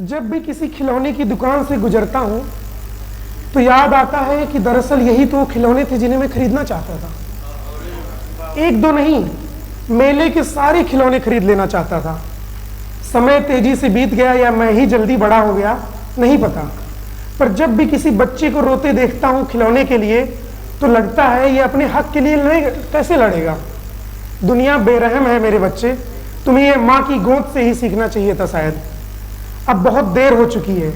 जब भी किसी खिलौने की दुकान से गुजरता हूँ तो याद आता है कि दरअसल यही तो खिलौने थे जिन्हें मैं खरीदना चाहता था। एक दो नहीं, मेले के सारे खिलौने खरीद लेना चाहता था। समय तेजी से बीत गया या मैं ही जल्दी बड़ा हो गया, नहीं पता। पर जब भी किसी बच्चे को रोते देखता हूँ खिलौने के लिए तो लगता है ये अपने हक के लिए कैसे लड़ेगा। दुनिया बेरहम है मेरे बच्चे, तुम्हें ये माँ की गोद से ही सीखना चाहिए था शायद। अब बहुत देर हो चुकी है।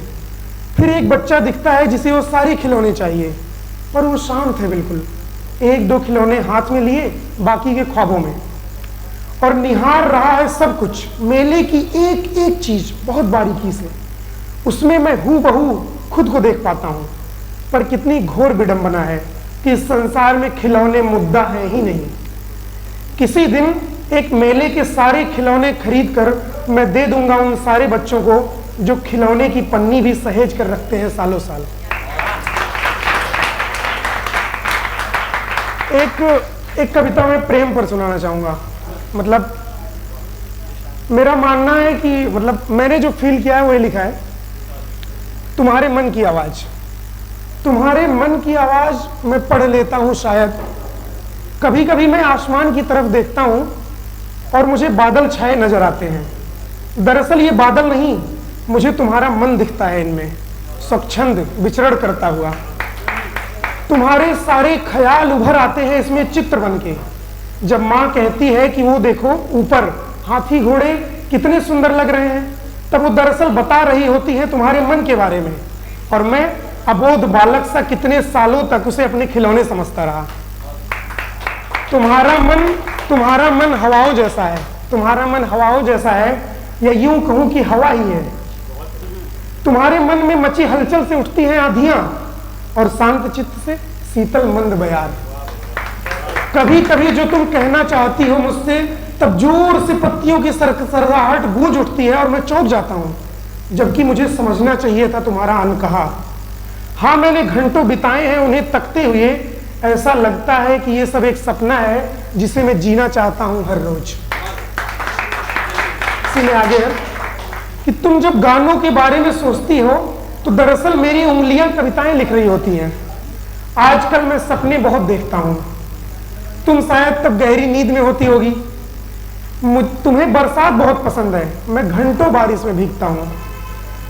फिर एक बच्चा दिखता है जिसे वो सारे खिलौने चाहिए, पर वो शांत है बिल्कुल। एक दो खिलौने हाथ में लिए, बाकी के ख्वाबों में, और निहार रहा है सब कुछ, मेले की एक एक चीज बहुत बारीकी से। उसमें मैं हूबहू खुद को देख पाता हूँ। पर कितनी घोर विडंबना है कि इस संसार में खिलौने मुद्दा है ही नहीं। किसी दिन एक मेले के सारे खिलौने खरीद कर मैं दे दूंगा उन सारे बच्चों को जो खिलौने की पन्नी भी सहेज कर रखते हैं सालों साल। एक कविता में प्रेम पर सुनाना चाहूंगा। मतलब मेरा मानना है कि मैंने जो फील किया है वो ये लिखा है, तुम्हारे मन की आवाज। तुम्हारे मन की आवाज मैं पढ़ लेता हूं शायद। कभी कभी मैं आसमान की तरफ देखता हूं और मुझे बादल छाए नजर आते हैं। दरअसल ये बादल नहीं, मुझे तुम्हारा मन दिखता है इनमें, स्वच्छंद विचरण करता हुआ। तुम्हारे सारे ख्याल उभर आते हैं इसमें चित्र बन के। जब माँ कहती है कि वो देखो ऊपर हाथी घोड़े कितने सुंदर लग रहे हैं, तब वो दरअसल बता रही होती है तुम्हारे मन के बारे में। और मैं अबोध बालक सा कितने सालों तक उसे अपने खिलौने समझता रहा। तुम्हारा मन हवाओं जैसा है। तुम्हारा मन हवाओं जैसा है, या यूं कहूं कि हवा ही है। तुम्हारे मन में मची हलचल से उठती हैं आंधियां और शांत चित्त से शीतल मंद बयार। कभी कभी जो तुम कहना चाहती हो मुझसे, तब जोर से पत्तियों की सरसराहट गूंज उठती है और मैं चौंक जाता हूं, जबकि मुझे समझना चाहिए था तुम्हारा अनकहा। हाँ, मैंने घंटों बिताए हैं उन्हें तकते हुए। ऐसा लगता है कि ये सब एक सपना है जिसे मैं जीना चाहता हूं हर रोज। इसीलिए आगे है कि तुम जब गानों के बारे में सोचती हो तो दरअसल मेरी उंगलियां कविताएं लिख रही होती हैं। आजकल मैं सपने बहुत देखता हूं। तुम शायद तब गहरी नींद में होती होगी। तुम्हें बरसात बहुत पसंद है, मैं घंटों बारिश में भीगता हूं।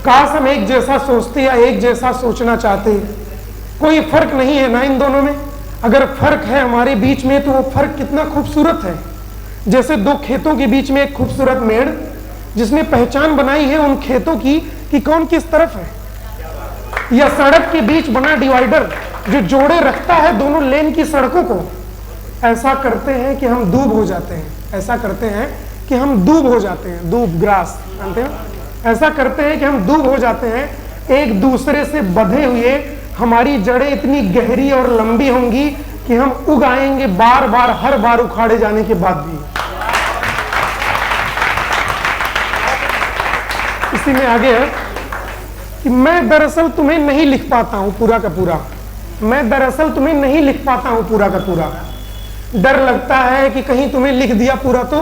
काश हम एक जैसा सोचते या एक जैसा सोचना चाहते। कोई फर्क नहीं है ना इन दोनों में। अगर फर्क है हमारे बीच में तो वो फर्क कितना खूबसूरत है। जैसे दो खेतों के बीच में एक खूबसूरत मेड़, जिसने पहचान बनाई है उन खेतों की कि कौन किस तरफ है। या सड़क के बीच बना डिवाइडर जो जोड़े रखता है दोनों लेन की सड़कों को। ऐसा करते हैं कि हम दूब हो जाते हैं। ऐसा करते हैं कि हम दूब हो जाते हैं। दूब, ग्रास, जानते हो? ऐसा करते हैं कि हम दूब हो जाते हैं। एक दूसरे से बंधे हुए हमारी जड़ें इतनी गहरी और लंबी होंगी कि हम उग आएंगे बार बार, हर बार उखाड़े जाने के बाद भी। इसी में आगे है कि मैं दरअसल तुम्हें नहीं लिख पाता हूं पूरा का पूरा। मैं दरअसल तुम्हें नहीं लिख पाता हूं पूरा का पूरा। डर लगता है कि कहीं तुम्हें लिख दिया पूरा तो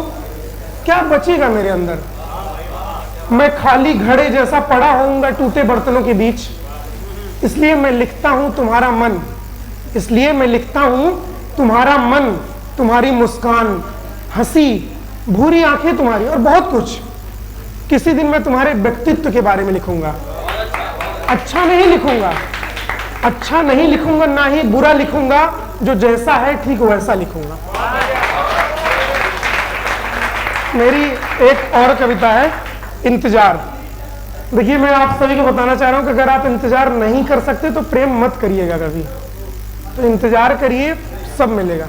क्या बचेगा मेरे अंदर। मैं खाली घड़े जैसा पड़ा होऊंगा टूटे बर्तनों के बीच। इसलिए मैं लिखता हूं तुम्हारा मन। इसलिए मैं लिखता हूं तुम्हारा मन, तुम्हारी मुस्कान, हंसी, भूरी आंखें तुम्हारी और बहुत कुछ। किसी दिन मैं तुम्हारे व्यक्तित्व के बारे में लिखूंगा। अच्छा नहीं लिखूंगा, अच्छा नहीं लिखूंगा, ना ही बुरा लिखूंगा। जो जैसा है ठीक वैसा लिखूंगा। मेरी एक और कविता है, इंतजार। देखिए, मैं आप सभी को बताना चाह रहा हूं कि अगर आप इंतजार नहीं कर सकते तो प्रेम मत करिएगा कभी। तो इंतजार करिए, सब मिलेगा।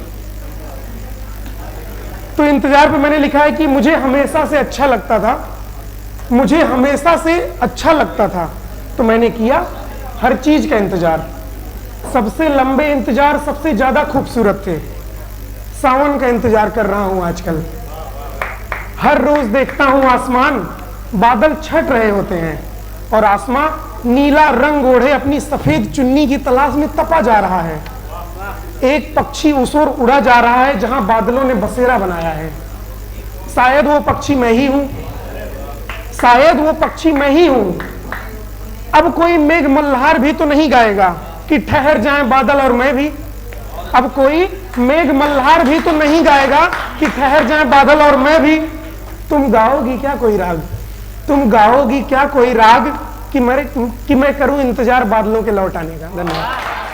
तो इंतजार पे मैंने लिखा है कि मुझे हमेशा से अच्छा लगता था। मुझे हमेशा से अच्छा लगता था तो मैंने किया हर चीज का इंतजार। सबसे लंबे इंतजार सबसे ज्यादा खूबसूरत थे। सावन का इंतजार कर रहा हूं आजकल। हर रोज देखता हूं आसमान, बादल छट रहे होते हैं और आसमां नीला रंग ओढ़े अपनी सफेद चुन्नी की तलाश में तपा जा रहा है। एक पक्षी उस ओर उड़ा जा रहा है जहां बादलों ने बसेरा बनाया है। शायद वो पक्षी मैं ही हूं। शायद वो पक्षी मैं ही हूं अब कोई मेघ मल्हार भी तो नहीं गाएगा कि ठहर जाएं बादल और मैं भी। अब कोई मेघ मल्हार भी तो नहीं गाएगा कि ठहर जाएं बादल और मैं भी। तुम गाओगी क्या कोई राग, तुम गाओगी क्या कोई राग कि मैं करूं इंतजार बादलों के लौट आने का। धन्यवाद।